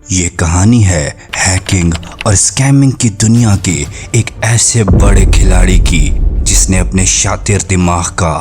ये कहानी है हैकिंग और स्कैमिंग की दुनिया के एक ऐसे बड़े खिलाड़ी की जिसने अपने शातिर दिमाग का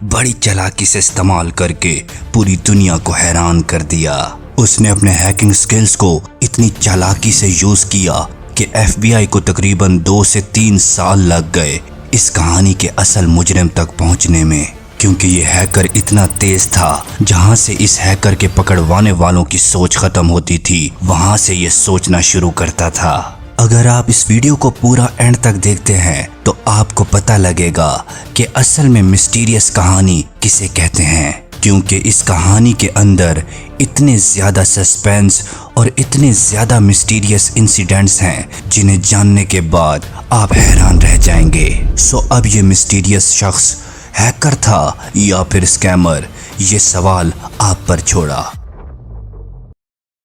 बड़ी चालाकी से इस्तेमाल करके पूरी दुनिया को हैरान कर दिया। उसने अपने हैकिंग स्किल्स को इतनी चालाकी से यूज किया कि FBI को तकरीबन 2 से 3 साल लग गए इस कहानी के असल मुजरिम तक पहुंचने में, क्योंकि ये हैकर इतना तेज था। जहां से इस हैकर के पकड़वाने वालों की सोच खत्म होती थी, वहां से ये सोचना शुरू करता था। अगर आप इस वीडियो को पूरा एंड तक देखते हैं तो आपको पता लगेगा कि असल में मिस्टीरियस कहानी किसे कहते हैं, क्योंकि इस कहानी के अंदर इतने ज्यादा सस्पेंस और इतने ज्यादा मिस्टीरियस इंसिडेंट्स हैं जिन्हें जानने के बाद आप हैरान रह जाएंगे। सो अब ये मिस्टीरियस शख्स हैकर था या फिर स्कैमर, ये सवाल आप पर छोड़ा।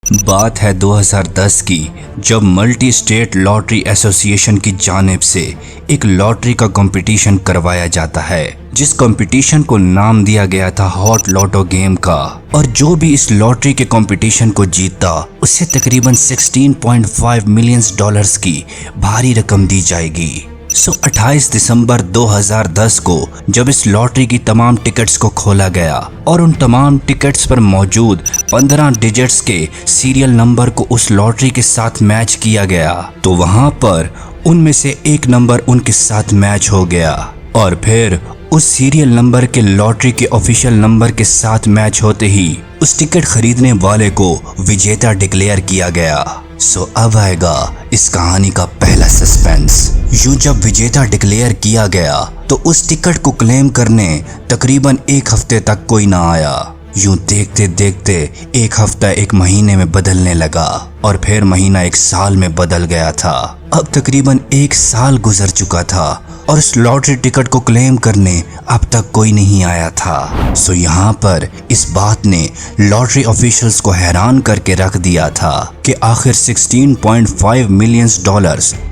बात है 2010 की, जब मल्टी स्टेट लॉटरी एसोसिएशन की जानिब से एक लॉटरी का कंपटीशन करवाया जाता है, जिस कंपटीशन को नाम दिया गया था हॉट लॉटो गेम का। और जो भी इस लॉटरी के कंपटीशन को जीतता उसे तकरीबन $16.5 मिलियन की भारी रकम दी जाएगी। 28 दिसंबर 2010 को जब इस लॉटरी की तमाम टिकट्स को खोला गया और उन तमाम टिकट्स पर मौजूद 15 डिजिट्स के सीरियल नंबर को उस लॉटरी के साथ मैच किया गया, तो वहां पर उनमें से एक नंबर उनके साथ मैच हो गया और फिर उस सीरियल नंबर के लॉटरी के ऑफिशियल नंबर के साथ मैच होते ही उस टिकट खरीदने वाले को विजेता डिक्लेयर किया गया। सो अब आएगा इस कहानी का पहला सस्पेंस। यूं जब विजेता डिक्लेयर किया गया तो उस टिकट को क्लेम करने तकरीबन 1 हफ्ते तक कोई ना आया। यूं देखते देखते 1 हफ्ता 1 महीने में बदलने लगा और फिर महीना 1 साल में बदल गया था। अब तकरीबन 1 साल गुजर चुका था और इस लॉटरी टिकट को क्लेम करने अब तक कोई नहीं आया था। सो यहाँ पर इस बात ने लॉटरी ऑफिशियल्स को हैरान करके रख दिया था कि आखिर $16.5 मिलियन,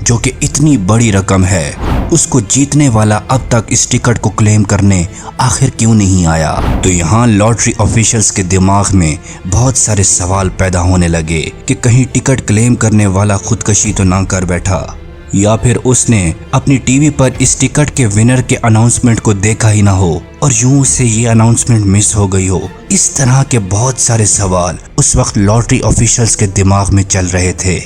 जो कि इतनी बड़ी रकम है, उसको जीतने वाला अब तक इस टिकट को क्लेम करने आखिर क्यों नहीं आया। तो यहाँ लॉटरी ऑफिशियल्स के दिमाग में बहुत सारे सवाल पैदा होने लगे कि कहीं टिकट क्लेम करने वाला खुदकशी तो ना कर बैठा, या फिर उसने अपनी टीवी पर इस टिकट के विनर के अनाउंसमेंट को देखा ही ना हो और यूं से ये अनाउंसमेंट मिस हो गई हो। इस तरह के बहुत सारे सवाल उस वक्त लॉटरी ऑफिशियल्स के दिमाग में चल रहे थे।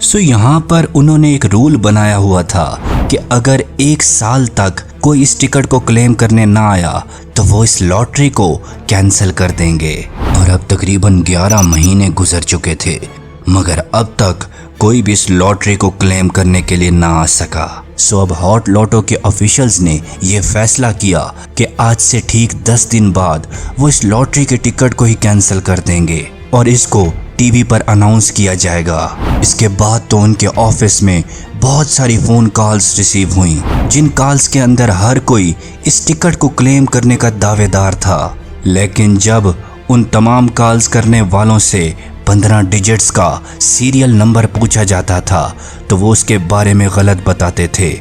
सो यहाँ पर उन्होंने एक रूल बनाया हुआ था कि अगर 1 साल तक कोई इस टिकट को क्लेम करने ना आया तो वो इस लॉटरी को कैंसिल कर देंगे। और अब तकरीबन 11 महीने गुजर चुके थे, मगर अब तक कोई भी इस लॉटरी को क्लेम करने के लिए ना आ सका। सो अब हॉट लॉटो के ऑफिशियल्स ने यह फैसला किया कि आज से ठीक 10 दिन बाद वो इस लॉटरी के टिकट को ही कैंसिल कर देंगे और इसको टीवी पर अनाउंस किया जाएगा। इसके बाद तो उनके ऑफिस में बहुत सारी फोन कॉल्स रिसीव हुई, जिन कॉल्स के अंदर हर कोई इस टिकट को क्लेम करने का दावेदार था। लेकिन जब उन तमाम कॉल्स करने वालों से 15 डिजिट्स का सीरियल नंबर पूछा जाता था तो वो उसके बारे में गलत बताते थे,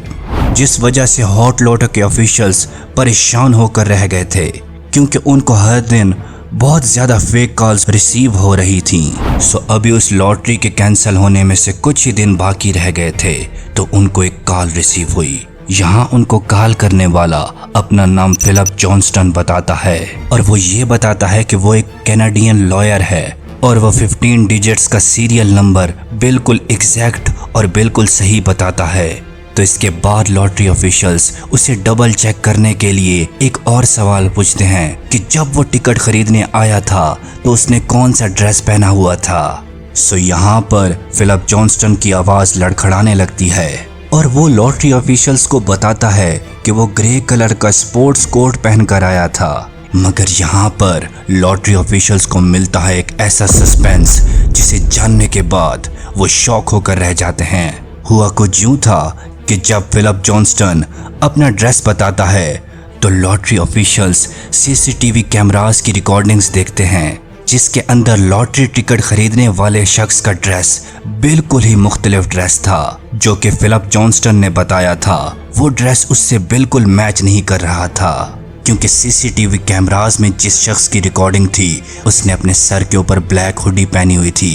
जिस वजह से हॉट लॉटो के ऑफिशियल्स परेशान होकर रह गए थे, क्योंकि उनको हर दिन बहुत ज्यादा फेक कॉल्स रिसीव हो रही थी। सो अभी उस लॉटरी के कैंसिल होने में से कुछ ही दिन बाकी रह गए थे तो उनको एक कॉल रिसीव हुई। यहाँ उनको कॉल करने वाला अपना नाम फिलिप जॉनस्टन बताता है और वो ये बताता है कि वो एक कैनेडियन लॉयर है और वो 15 डिजिट्स का सीरियल नंबर बिल्कुल एग्जैक्ट और बिल्कुल सही बताता है। तो इसके बाद लॉटरी ऑफिशियल्स उसे डबल चेक करने के लिए एक और सवाल पूछते हैं कि जब वो टिकट खरीदने आया था तो उसने कौन सा ड्रेस पहना हुआ था। सो यहाँ पर फिलिप जॉनस्टन की आवाज लड़खड़ाने लगती है और वो लॉटरी ऑफिशियल्स को बताता है कि वो ग्रे कलर का स्पोर्ट्स कोट पहनकर आया था। मगर यहाँ पर लॉटरी ऑफिशियल्स को मिलता है एक ऐसा सस्पेंस जिसे जानने के बाद वो शॉक होकर रह जाते हैं। हुआ कुछ यूं था कि जब फिलिप जॉनस्टन अपना ड्रेस बताता है तो लॉटरी ऑफिशियल्स CCTV कैमरास की रिकॉर्डिंग्स देखते हैं, जिसके अंदर लॉटरी टिकट खरीदने वाले शख्स का ड्रेस बिल्कुल ही मुख्तलिफ ड्रेस था। जो कि फिलिप जॉनस्टन ने बताया था वो ड्रेस उससे बिल्कुल मैच नहीं कर रहा था, क्योंकि CCTV कैमरास में जिस शख्स की रिकॉर्डिंग थी उसने अपने सर के ऊपर ब्लैक हुडी पहनी हुई थी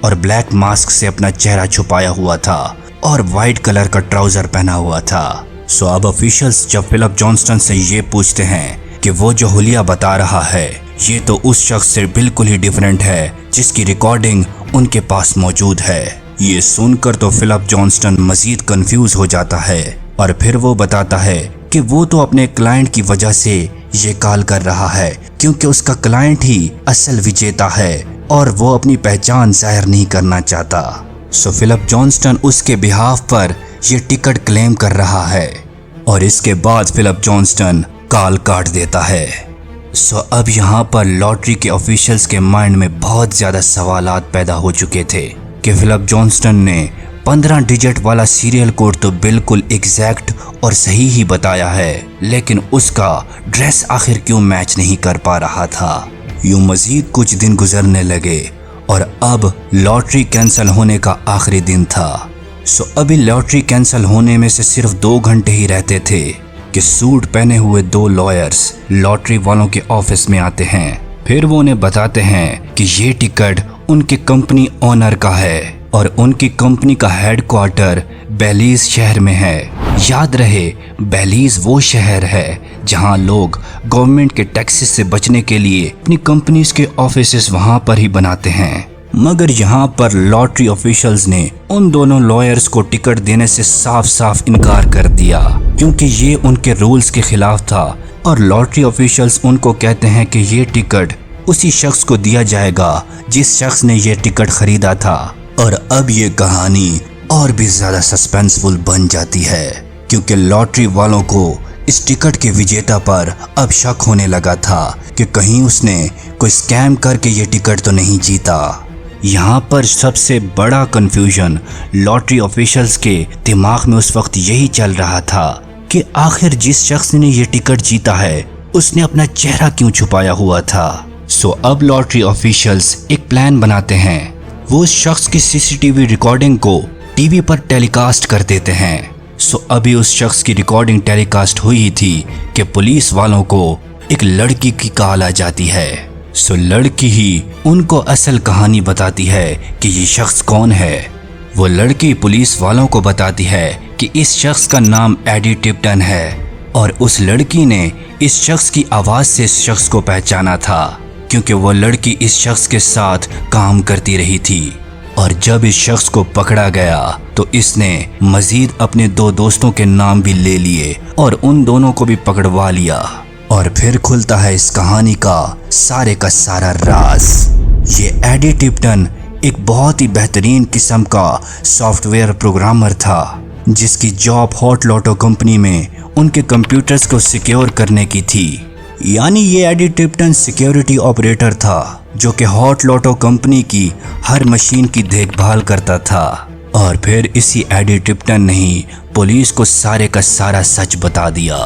और ब्लैक मास्क से अपना चेहरा छुपाया हुआ था और वाइट कलर का ट्राउजर पहना हुआ था। सो अब ऑफिशियल्स जब फिलिप जॉनस्टन से ये पूछते हैं कि वो जो हुलिया बता रहा है ये तो उस शख्स से बिल्कुल ही डिफरेंट है जिसकी रिकॉर्डिंग उनके पास मौजूद है। ये सुनकर तो फिलिप जॉनस्टन मजीद कंफ्यूज हो जाता है और फिर वो बताता है कि वो तो अपने क्लाइंट की वजह से ये कॉल कर रहा है क्योंकि उसका क्लाइंट ही असल विजेता है और वो अपनी पहचान जाहिर नहीं करना चाहता। सो फिलिप जॉनस्टन उसके बिहाफ पर ये टिकट क्लेम कर रहा है और इसके बाद फिलिप जॉनस्टन कॉल काट देता है। सो अब यहाँ पर लॉटरी के ऑफिशियल्स के माइंड में बहुत ज़्यादा सवालात पैदा हो चुके थे कि फिलिप जॉनस्टन ने 15 डिजिट वाला सीरियल कोड तो बिल्कुल एग्जैक्ट और सही ही बताया है, लेकिन उसका ड्रेस आखिर क्यों मैच नहीं कर पा रहा था। यूं मजीद कुछ दिन गुजरने लगे और अब लॉटरी कैंसिल होने का आखिरी दिन था। सो अभी लॉटरी कैंसिल होने में से सिर्फ 2 घंटे ही रहते थे कि सूट पहने हुए 2 लॉयर्स लॉटरी वालों के ऑफिस में आते हैं। फिर वो उन्हें बताते हैं कि ये टिकट उनके कंपनी ओनर का है और उनकी कंपनी का हेडक्वार्टर बेलीज शहर में है। याद रहे, बेलीज वो शहर है जहां लोग गवर्नमेंट के टैक्सेस से बचने के लिए अपनी कंपनीज के ऑफिसेस वहां पर ही बनाते हैं। मगर यहाँ पर लॉटरी ऑफिशियल्स ने उन दोनों लॉयर्स को टिकट देने से साफ साफ इनकार कर दिया क्योंकि ये उनके रूल्स के खिलाफ था और लॉटरी ऑफिशियल्स उनको कहते हैं कि ये टिकट उसी शख्स को दिया जाएगा जिस शख्स ने ये टिकट खरीदा था। और अब ये कहानी और भी ज्यादा सस्पेंसफुल बन जाती है क्योंकि लॉटरी वालों को इस टिकट के विजेता पर अब शक होने लगा था कि कहीं उसने कोई स्कैम करके ये टिकट तो नहीं जीता। यहाँ पर सबसे बड़ा कंफ्यूजन लॉटरी ऑफिशियल्स के दिमाग में उस वक्त यही चल रहा था कि आखिर जिस शख्स ने ये टिकट जीता है उसने अपना चेहरा क्यों छुपाया हुआ था। सो अब लॉटरी ऑफिशियल्स एक प्लान बनाते हैं। वो उस शख्स की सीसीटीवी रिकॉर्डिंग को टीवी पर टेलीकास्ट कर देते हैं। सो अभी उस शख्स की रिकॉर्डिंग टेलीकास्ट हुई थी कि पुलिस वालों को एक लड़की की कॉल आ जाती है। सो लड़की ही उनको असल कहानी बताती है कि ये शख्स कौन है। वो लड़की पुलिस वालों को बताती है कि इस शख्स का नाम एडी टिप्टन है और उस लड़की ने इस शख्स की आवाज़ से इस शख्स को पहचाना था क्योंकि वो लड़की इस शख्स के साथ काम करती रही थी। और जब इस शख्स को पकड़ा गया तो इसने मजीद अपने 2 दोस्तों के नाम भी ले लिए और उन दोनों को भी पकड़वा लिया। और फिर खुलता है इस कहानी का सारा राज। ये एडी टिप्टन एक बहुत ही बेहतरीन किस्म का सॉफ्टवेयर प्रोग्रामर था जिसकी जॉब हॉट लॉटो कंपनी में उनके कंप्यूटर्स को सिक्योर करने की थी। यानी ये एडी टिप्टन सिक्योरिटी ऑपरेटर था जो कि हॉट लॉटो कंपनी की हर मशीन की देखभाल करता था। और फिर इसी एडी टिप्टन ने ही पुलिस को सारे का सारा सच बता दिया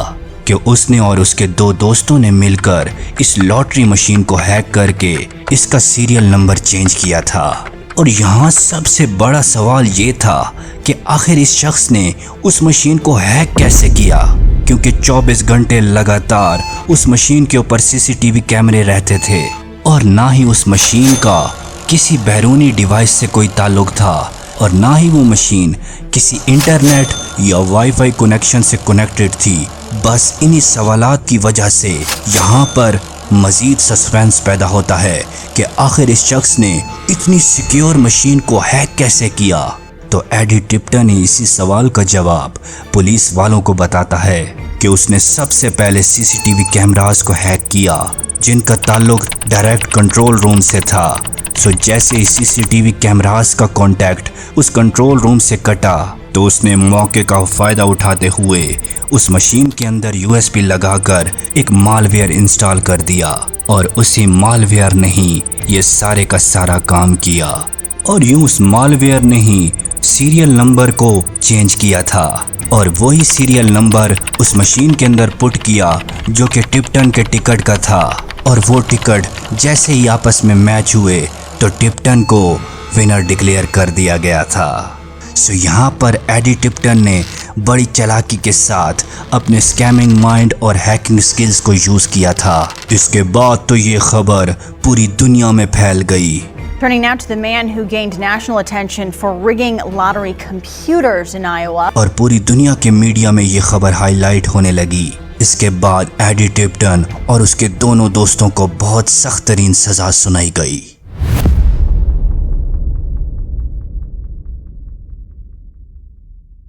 कि उसने और उसके 2 दोस्तों ने मिलकर इस लॉटरी मशीन को हैक करके इसका सीरियल नंबर चेंज किया था। और यहाँ सबसे बड़ा सवाल ये था कि आखिर इस शख्स ने उस मशीन को हैक कैसे किया, क्योंकि 24 घंटे लगातार उस मशीन के ऊपर सीसीटीवी कैमरे रहते थे और ना ही उस मशीन का किसी बैरूनी डिवाइस से कोई ताल्लुक था और ना ही वो मशीन किसी इंटरनेट या वाईफाई कनेक्शन से कनेक्टेड थी। बस इन्हीं सवालात की वजह से यहाँ पर मजीद सस्पेंस पैदा होता है कि आखिर इस शख्स ने इतनी सिक्योर मशीन को हैक कैसे किया। तो एडी टिप्टन ही इसी सवाल का जवाब पुलिस वालों को बताता है कि उसने सबसे पहले सीसीटीवी कैमरास को हैक किया जिनका ताल्लुक डायरेक्ट कंट्रोल रूम से था। सो जैसे ही सीसीटीवी कैमरास का कांटेक्ट उस कंट्रोल रूम से कटा तो उसने मौके का फ़ायदा उठाते हुए उस मशीन के अंदर यूएसबी लगाकर एक मालवेयर इंस्टॉल कर दिया और उसी मालवेयर ने ही ये सारे का सारा काम किया। और यूं उस मालवेयर ने ही सीरियल नंबर को चेंज किया था और वही सीरियल नंबर उस मशीन के अंदर पुट किया जो कि टिप्टन के टिकट का था। और वो टिकट जैसे ही आपस में मैच हुए तो टिप्टन को विनर डिक्लेयर कर दिया गया था। सो यहाँ पर एडी टिप्टन ने बड़ी चालाकी के साथ अपने स्कैमिंग माइंड और हैकिंग स्किल्स को यूज़ किया था। इसके बाद तो ये खबर पूरी दुनिया में फैल गई Turning now to the man who gained national attention for rigging lottery computers in Iowa. और पूरी दुनिया के मीडिया में ये खबर हाईलाइट होने लगी। इसके बाद एडी टिप्टन और उसके दोनों दोस्तों को बहुत सख्त तरीन सजा सुनाई गई।